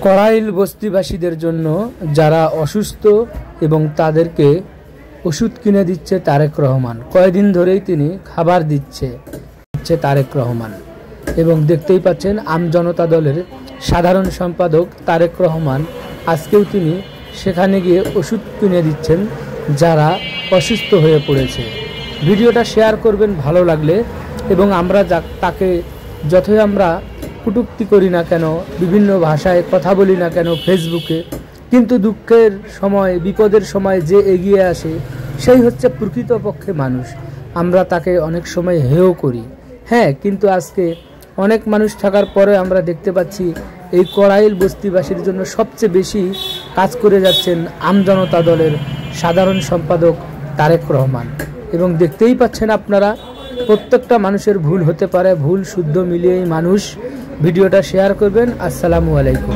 কড়াইল বস্তিবাসীদের জন্য যারা অসুস্থ এবং তাদেরকে ওষুধ কিনে দিচ্ছে তারেক রহমান। কয়েকদিন ধরেই তিনি খাবার দিচ্ছে তারেক রহমান এবং দেখতেই পাচ্ছেন আমজনতা দলের সাধারণ সম্পাদক তারেক রহমান আজকেও তিনি সেখানে গিয়ে ওষুধ কিনে দিচ্ছেন যারা অসুস্থ হয়ে পড়েছে। ভিডিওটা শেয়ার করবেন ভালো লাগলে, এবং আমরা তাকে যতই আমরা কটূক্তি করি না কেন, বিভিন্ন ভাষায় কথা বলি না কেন ফেসবুকে, কিন্তু দুঃখের সময় বিপদের সময় যে এগিয়ে আসে সেই হচ্ছে প্রকৃতপক্ষে মানুষ। আমরা তাকে অনেক সময় হেয় করি, হ্যাঁ, কিন্তু আজকে অনেক মানুষ থাকার পরে আমরা দেখতে পাচ্ছি এই কড়াইল বস্তিবাসীর জন্য সবচেয়ে বেশি কাজ করে যাচ্ছেন আমজনতা দলের সাধারণ সম্পাদক তারেক রহমান। এবং দেখতেই পাচ্ছেন আপনারা, প্রত্যেকটা মানুষের ভুল হতে পারে, ভুল শুদ্ধ মিলিয়েই মানুষ। ভিডিওটা শেয়ার করবেন। আসসালামু আলাইকুম।